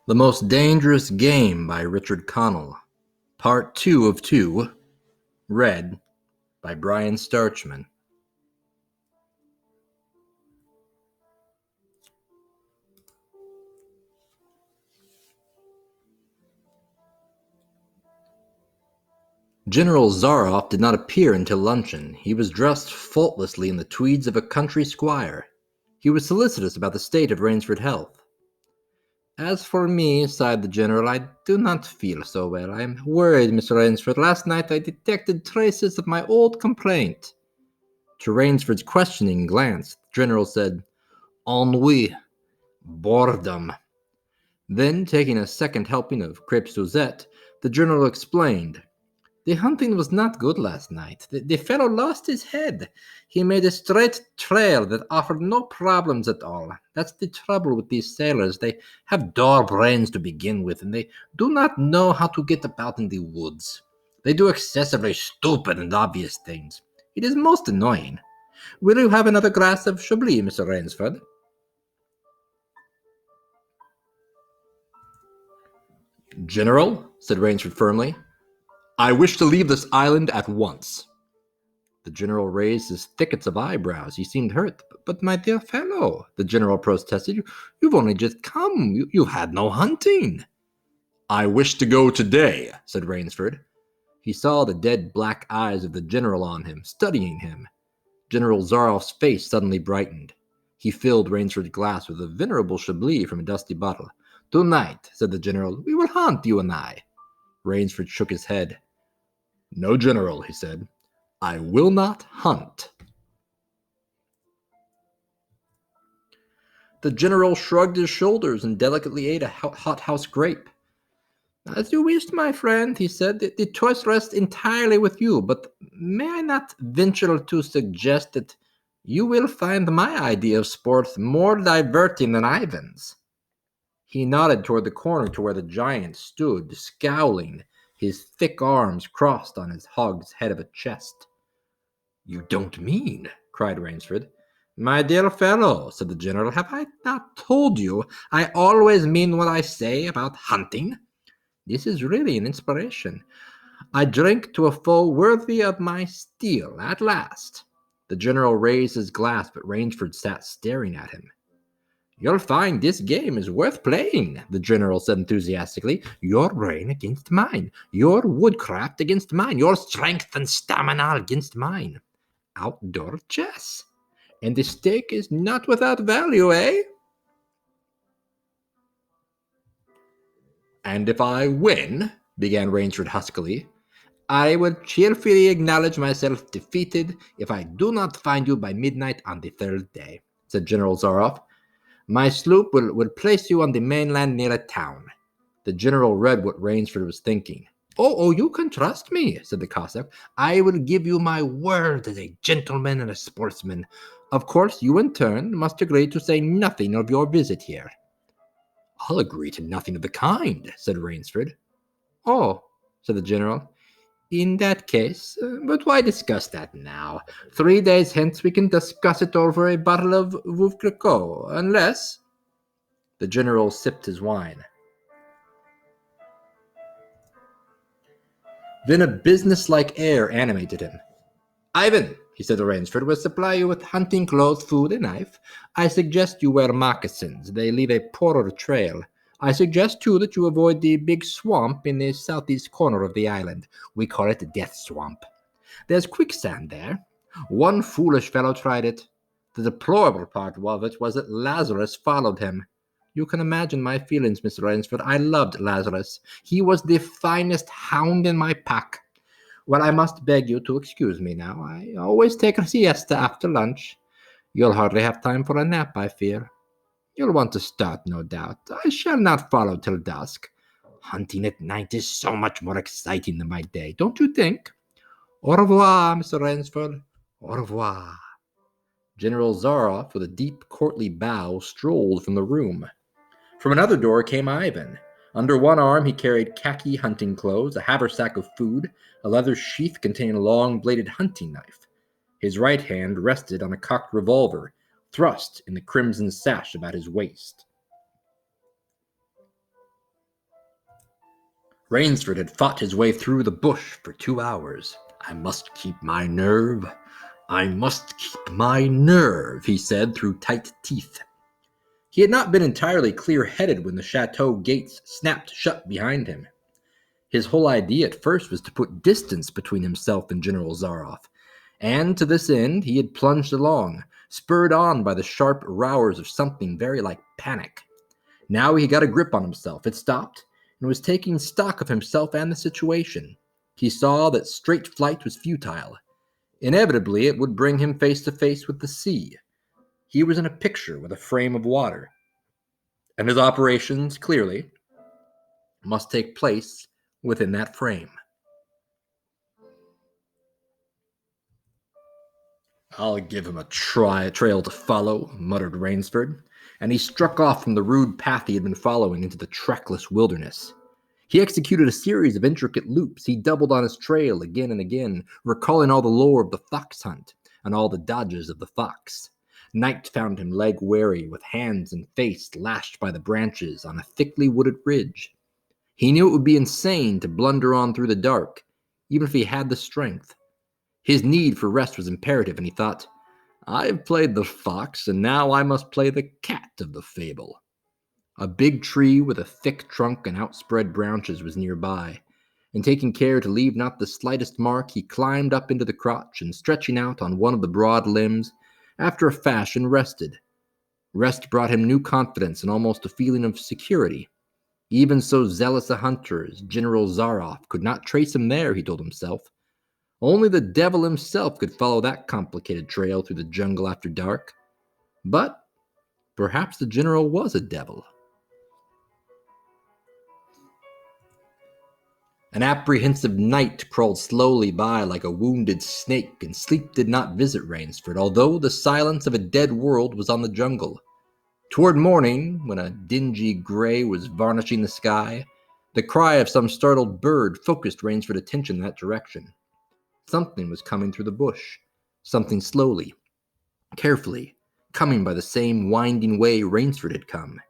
The Most Dangerous Game by Richard Connell. Part 2 of 2. Read by Brian Starchman. General Zaroff did not appear until luncheon. He was dressed faultlessly in the tweeds of a country squire. He was solicitous about the state of Rainsford health. As for me, sighed the general, I do not feel so well. I am worried, Mr. Rainsford. Last night I detected traces of my old complaint. To Rainsford's questioning glance, the general said, Ennui. Boredom. Then, taking a second helping of crepe Suzette, the general explained. The hunting was not good last night. The fellow lost his head. He made a straight trail that offered no problems at all. That's the trouble with these sailors. They have dull brains to begin with, and they do not know how to get about in the woods. They do excessively stupid and obvious things. It is most annoying. Will you have another glass of Chablis, Mr. Rainsford? General, said Rainsford firmly, I wish to leave this island at once. The general raised his thickets of eyebrows. He seemed hurt. But my dear fellow, the general protested, you've only just come. You've had no hunting. I wish to go today, said Rainsford. He saw the dead black eyes of the general on him, studying him. General Zaroff's face suddenly brightened. He filled Rainsford's glass with a venerable Chablis from a dusty bottle. Tonight, said the general, we will hunt, you and I. Rainsford shook his head. No, General, he said. I will not hunt. The general shrugged his shoulders and delicately ate a hothouse grape. As you wish, my friend, he said. The choice rests entirely with you, but may I not venture to suggest that you will find my idea of sport more diverting than Ivan's? He nodded toward the corner to where the giant stood, scowling, his thick arms crossed on his hog's head of a chest. You don't mean, cried Rainsford. My dear fellow, said the general, have I not told you I always mean what I say about hunting? This is really an inspiration. I drink to a foe worthy of my steel, at last. The general raised his glass, but Rainsford sat staring at him. You'll find this game is worth playing, the general said enthusiastically. Your brain against mine, your woodcraft against mine, your strength and stamina against mine. Outdoor chess. And the stake is not without value, eh? And if I win, began Rainsford huskily, I will cheerfully acknowledge myself defeated if I do not find you by midnight on the third day, said General Zaroff. My sloop will place you on the mainland near a town. The general read what Rainsford was thinking. Oh, you can trust me, said the Cossack. I will give you my word as a gentleman and a sportsman. Of course, you in turn must agree to say nothing of your visit here. I'll agree to nothing of the kind, said Rainsford. Oh, said the general. In that case, but why discuss that now? 3 days hence we can discuss it over a bottle of Veuve Clicquot, unless... The general sipped his wine. Then a business-like air animated him. Ivan, he said to Rainsford, will supply you with hunting clothes, food, and knife. I suggest you wear moccasins. They leave a poorer trail. I suggest, too, that you avoid the big swamp in the southeast corner of the island. We call it Death Swamp. There's quicksand there. One foolish fellow tried it. The deplorable part of it was that Lazarus followed him. You can imagine my feelings, Mr. Rainsford. I loved Lazarus. He was the finest hound in my pack. Well, I must beg you to excuse me now. I always take a siesta after lunch. You'll hardly have time for a nap, I fear. You'll want to start, no doubt. I shall not follow till dusk. Hunting at night is so much more exciting than by day, don't you think? Au revoir, Mr. Rainsford. Au revoir. General Zaroff, with a deep, courtly bow, strolled from the room. From another door came Ivan. Under one arm he carried khaki hunting clothes, a haversack of food, a leather sheath containing a long-bladed hunting knife. His right hand rested on a cocked revolver, thrust in the crimson sash about his waist. Rainsford had fought his way through the bush for 2 hours. I must keep my nerve. I must keep my nerve, he said through tight teeth. He had not been entirely clear-headed when the chateau gates snapped shut behind him. His whole idea at first was to put distance between himself and General Zaroff, and to this end he had plunged along, spurred on by the sharp rowers of something very like panic. Now he got a grip on himself. Had stopped and was taking stock of himself and the situation. He saw that straight flight was futile. Inevitably, it would bring him face to face with the sea. He was in a picture with a frame of water, and his operations, clearly, must take place within that frame. I'll give him a trail to follow, muttered Rainsford, and he struck off from the rude path he had been following into the trackless wilderness. He executed a series of intricate loops. He doubled on his trail again and again, recalling all the lore of the fox hunt and all the dodges of the fox. Night found him leg-weary, with hands and face lashed by the branches on a thickly wooded ridge. He knew it would be insane to blunder on through the dark, even if he had the strength. His need for rest was imperative, and he thought, I've played the fox, and now I must play the cat of the fable. A big tree with a thick trunk and outspread branches was nearby, and taking care to leave not the slightest mark, he climbed up into the crotch and, stretching out on one of the broad limbs, after a fashion rested. Rest brought him new confidence and almost a feeling of security. Even so zealous a hunter as General Zaroff could not trace him there, he told himself. Only the devil himself could follow that complicated trail through the jungle after dark. But perhaps the general was a devil. An apprehensive night crawled slowly by like a wounded snake, and sleep did not visit Rainsford, although the silence of a dead world was on the jungle. Toward morning, when a dingy gray was varnishing the sky, the cry of some startled bird focused Rainsford's attention in that direction. Something was coming through the bush, something slowly, carefully, coming by the same winding way Rainsford had come.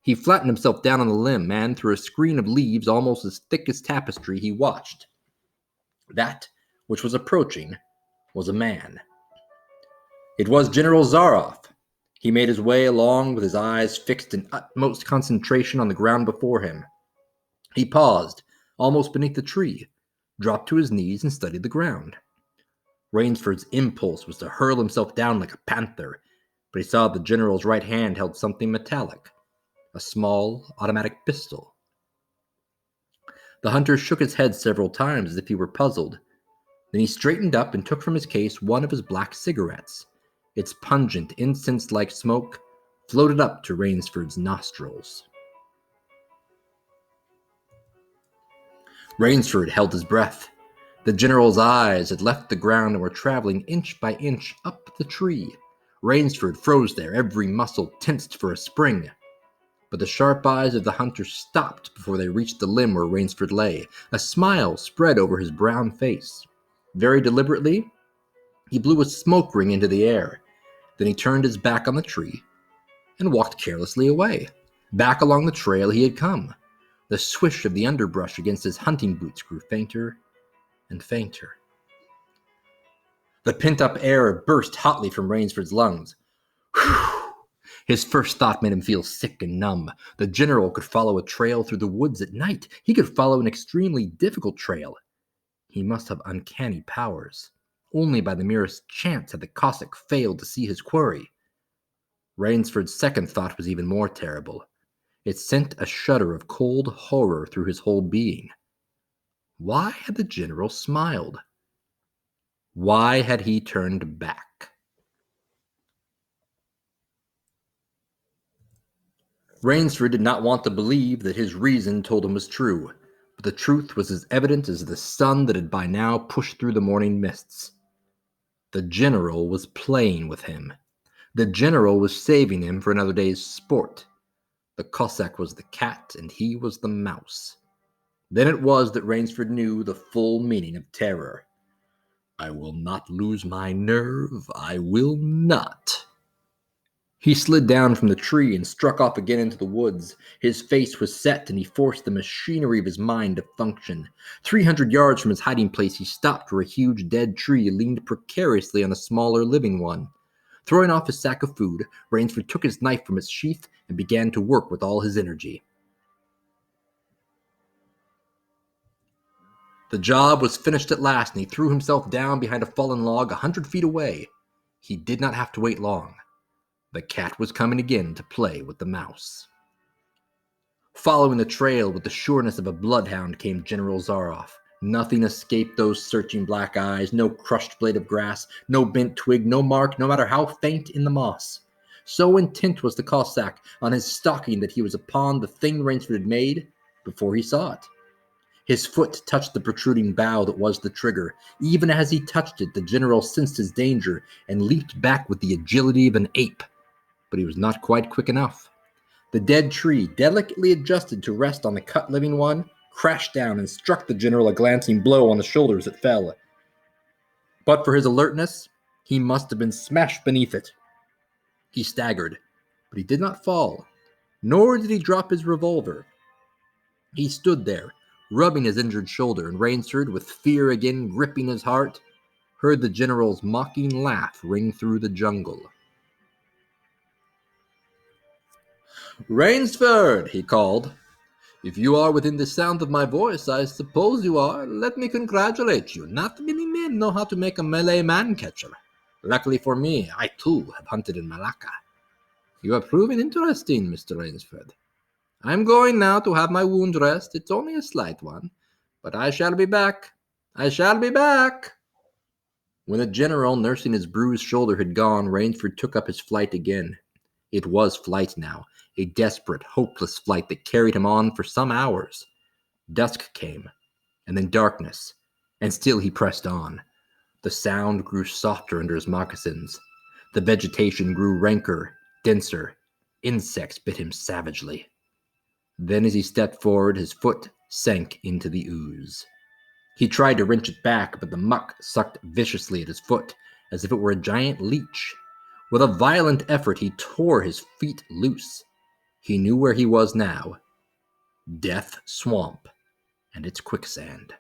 He flattened himself down on the limb, and through a screen of leaves almost as thick as tapestry, he watched. That which was approaching was a man. It was General Zaroff. He made his way along with his eyes fixed in utmost concentration on the ground before him. He paused, almost beneath the tree, dropped to his knees, and studied the ground. Rainsford's impulse was to hurl himself down like a panther, but he saw the general's right hand held something metallic. A small automatic pistol. The hunter shook his head several times as if he were puzzled. Then he straightened up and took from his case one of his black cigarettes. Its pungent, incense-like smoke floated up to Rainsford's nostrils. Rainsford held his breath. The general's eyes had left the ground and were traveling inch by inch up the tree. Rainsford froze there, every muscle tensed for a spring. But the sharp eyes of the hunter stopped before they reached the limb where Rainsford lay. A smile spread over his brown face. Very deliberately, he blew a smoke ring into the air. Then he turned his back on the tree and walked carelessly away, back along the trail he had come. The swish of the underbrush against his hunting boots grew fainter and fainter. The pent-up air burst hotly from Rainsford's lungs. Whew! His first thought made him feel sick and numb. The general could follow a trail through the woods at night. He could follow an extremely difficult trail. He must have uncanny powers. Only by the merest chance had the Cossack failed to see his quarry. Rainsford's second thought was even more terrible. It sent a shudder of cold horror through his whole being. Why had the general smiled? Why had he turned back? Rainsford did not want to believe that his reason told him was true, but the truth was as evident as the sun that had by now pushed through the morning mists. The general was playing with him. The general was saving him for another day's sport. The Cossack was the cat, and he was the mouse. Then it was that Rainsford knew the full meaning of terror. I will not lose my nerve. I will not. He slid down from the tree and struck off again into the woods. His face was set, and he forced the machinery of his mind to function. 300 yards from his hiding place, he stopped where a huge dead tree leaned precariously on a smaller living one. Throwing off his sack of food, Rainsford took his knife from its sheath and began to work with all his energy. The job was finished at last, and he threw himself down behind a fallen log 100 feet away. He did not have to wait long. The cat was coming again to play with the mouse. Following the trail with the sureness of a bloodhound came General Zaroff. Nothing escaped those searching black eyes, no crushed blade of grass, no bent twig, no mark, no matter how faint in the moss. So intent was the Cossack on his stalking that he was upon the thing Rainsford had made before he saw it. His foot touched the protruding bough that was the trigger. Even as he touched it, the general sensed his danger and leaped back with the agility of an ape. But he was not quite quick enough. The dead tree, delicately adjusted to rest on the cut living one, crashed down and struck the general a glancing blow on the shoulder as it fell. But for his alertness, he must have been smashed beneath it. He staggered, but he did not fall, nor did he drop his revolver. He stood there, rubbing his injured shoulder, and Rainsford, with fear again gripping his heart, heard the general's mocking laugh ring through the jungle. "Rainsford," he called. "If you are within the sound of my voice, I suppose you are. Let me congratulate you. Not many men know how to make a Malay man-catcher. Luckily for me, I too have hunted in Malacca. You are proving interesting, Mr. Rainsford. I'm going now to have my wound dressed. It's only a slight one, but I shall be back. I shall be back." When the general, nursing his bruised shoulder, had gone, Rainsford took up his flight again. It was flight now, a desperate, hopeless flight that carried him on for some hours. Dusk came, and then darkness, and still he pressed on. The sound grew softer under his moccasins. The vegetation grew ranker, denser. Insects bit him savagely. Then as he stepped forward, his foot sank into the ooze. He tried to wrench it back, but the muck sucked viciously at his foot, as if it were a giant leech. With a violent effort, he tore his feet loose. He knew where he was now. Death Swamp and its quicksand.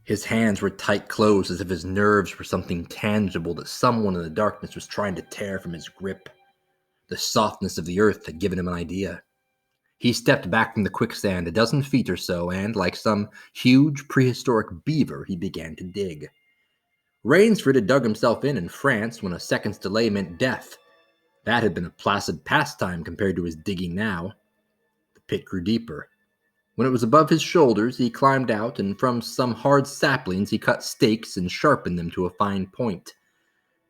His hands were tight closed, as if his nerves were something tangible that someone in the darkness was trying to tear from his grip. The softness of the earth had given him an idea. He stepped back from the quicksand a dozen feet or so, and, like some huge prehistoric beaver, he began to dig. Rainsford had dug himself in France when a second's delay meant death. That had been a placid pastime compared to his digging now. The pit grew deeper. When it was above his shoulders, he climbed out, and from some hard saplings he cut stakes and sharpened them to a fine point.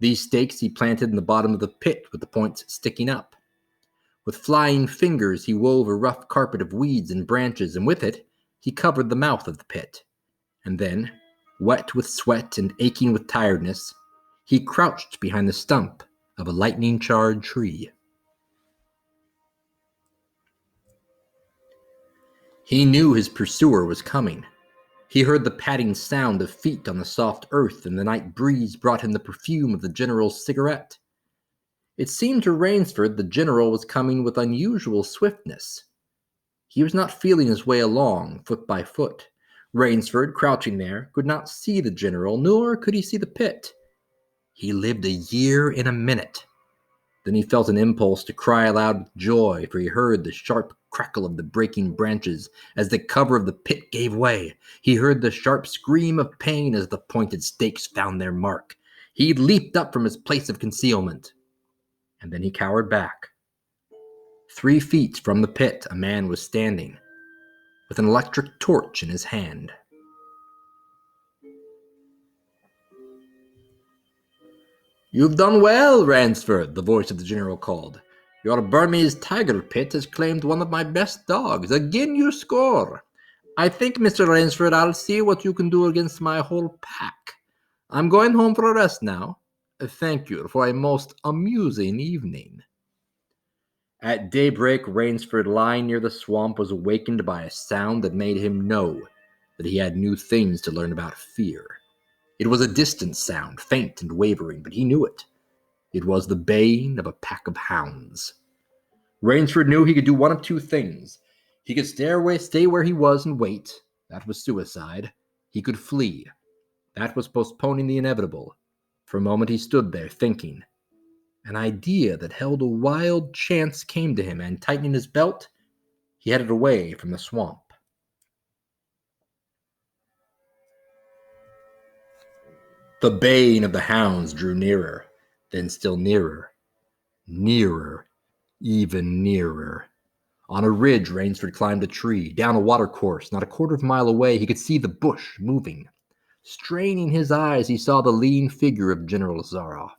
These stakes he planted in the bottom of the pit, with the points sticking up. With flying fingers he wove a rough carpet of weeds and branches, and with it he covered the mouth of the pit. And then, wet with sweat and aching with tiredness, he crouched behind the stump of a lightning-charred tree. He knew his pursuer was coming. He heard the padding sound of feet on the soft earth, and the night breeze brought him the perfume of the general's cigarette. It seemed to Rainsford the general was coming with unusual swiftness. He was not feeling his way along, foot by foot. Rainsford, crouching there, could not see the general, nor could he see the pit. He lived a year in a minute. Then he felt an impulse to cry aloud with joy, for he heard the sharp crackle of the breaking branches as the cover of the pit gave way. He heard the sharp scream of pain as the pointed stakes found their mark. He leaped up from his place of concealment, and then he cowered back. 3 feet from the pit, a man was standing, with an electric torch in his hand. "You've done well, Ransford," the voice of the general called. "Your Burmese tiger pit has claimed one of my best dogs. Again you score. I think, Mr. Ransford, I'll see what you can do against my whole pack. I'm going home for a rest now. Thank you for a most amusing evening." At daybreak, Rainsford, lying near the swamp, was awakened by a sound that made him know that he had new things to learn about fear. It was a distant sound, faint and wavering, but he knew it. It was the baying of a pack of hounds. Rainsford knew he could do one of two things. He could stay where he was and wait. That was suicide. He could flee. That was postponing the inevitable. For a moment he stood there, thinking. An idea that held a wild chance came to him, and tightening his belt, he headed away from the swamp. The baying of the hounds drew nearer, then still nearer. Nearer, even nearer. On a ridge, Rainsford climbed a tree. Down a watercourse, not a quarter of a mile away, he could see the bush moving. Straining his eyes, he saw the lean figure of General Zaroff.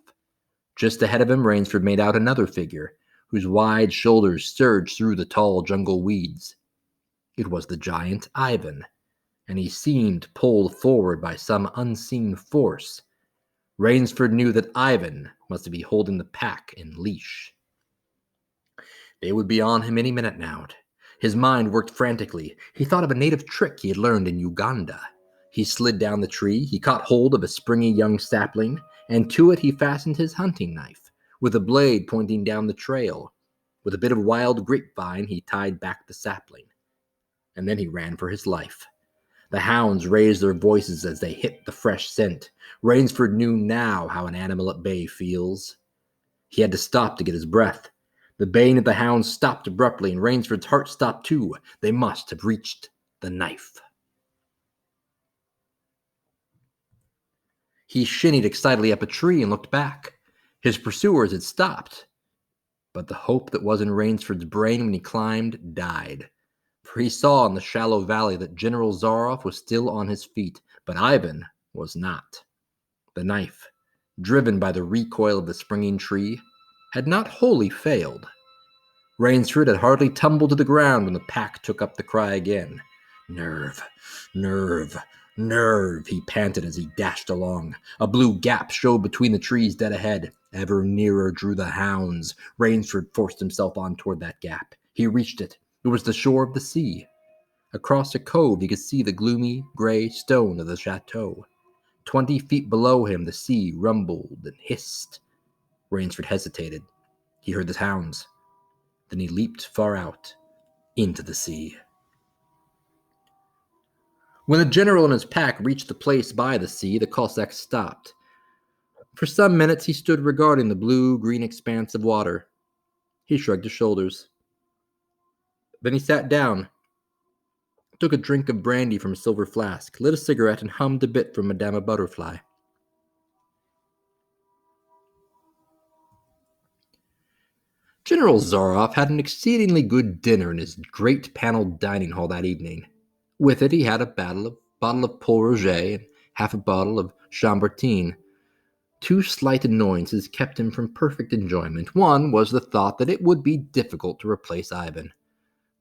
Just ahead of him, Rainsford made out another figure, whose wide shoulders surged through the tall jungle weeds. It was the giant Ivan, and he seemed pulled forward by some unseen force. Rainsford knew that Ivan must be holding the pack in leash. They would be on him any minute now. His mind worked frantically. He thought of a native trick he had learned in Uganda. He slid down the tree, he caught hold of a springy young sapling, and to it he fastened his hunting knife, with a blade pointing down the trail. With a bit of wild grapevine, he tied back the sapling. And then he ran for his life. The hounds raised their voices as they hit the fresh scent. Rainsford knew now how an animal at bay feels. He had to stop to get his breath. The baying of the hounds stopped abruptly, and Rainsford's heart stopped too. They must have reached the knife. He shinnied excitedly up a tree and looked back. His pursuers had stopped. But the hope that was in Rainsford's brain when he climbed died. For he saw in the shallow valley that General Zaroff was still on his feet, but Ivan was not. The knife, driven by the recoil of the springing tree, had not wholly failed. Rainsford had hardly tumbled to the ground when the pack took up the cry again. Nerve, nerve, nerve, he panted as he dashed along. A blue gap showed between the trees dead ahead. Ever nearer drew the hounds. Rainsford forced himself on toward that gap. He reached it. It was the shore of the sea. Across a cove he could see the gloomy, gray stone of the chateau. 20 feet below him the sea rumbled and hissed. Rainsford hesitated. He heard the hounds. Then he leaped far out into the sea. When the general and his pack reached the place by the sea, the Cossack stopped. For some minutes he stood regarding the blue-green expanse of water. He shrugged his shoulders. Then he sat down, took a drink of brandy from a silver flask, lit a cigarette, and hummed a bit from Madame Butterfly. General Zaroff had an exceedingly good dinner in his great paneled dining hall that evening. With it he had a bottle of Pol Roger and half a bottle of Chambertin. Two slight annoyances kept him from perfect enjoyment. One was the thought that it would be difficult to replace Ivan.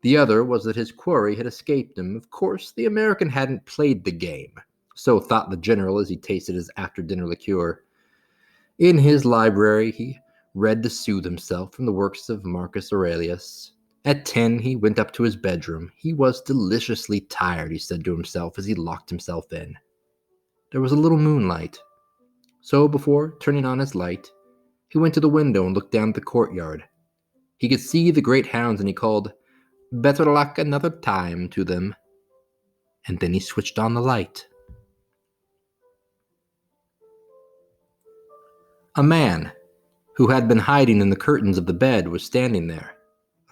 The other was that his quarry had escaped him. Of course, the American hadn't played the game. So thought the general as he tasted his after-dinner liqueur. In his library, he read to soothe himself from the works of Marcus Aurelius. At 10, he went up to his bedroom. He was deliciously tired, he said to himself as he locked himself in. There was a little moonlight. So before turning on his light, he went to the window and looked down at the courtyard. He could see the great hounds, and he called, "Better luck another time" to them. And then he switched on the light. A man, who had been hiding in the curtains of the bed, was standing there.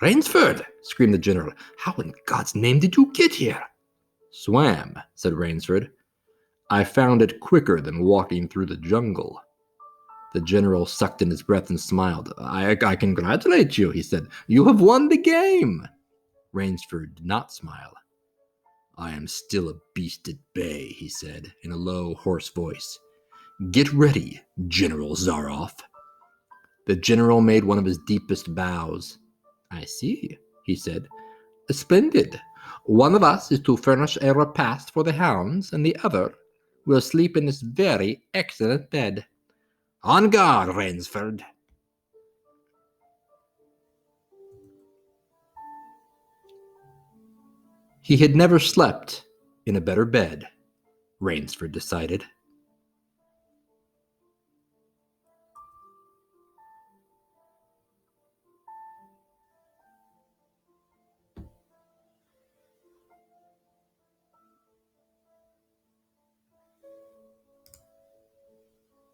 "Rainsford!" screamed the general. "How in God's name did you get here?" "Swam," said Rainsford. "I found it quicker than walking through the jungle." The general sucked in his breath and smiled. I congratulate you," he said. "You have won the game." Rainsford did not smile. "I am still a beast at bay," he said in a low, hoarse voice. "Get ready, General Zaroff." The general made one of his deepest bows. "I see," he said. "Splendid. One of us is to furnish a repast for the hounds, and the other will sleep in this very excellent bed. On guard, Rainsford." He had never slept in a better bed, Rainsford decided.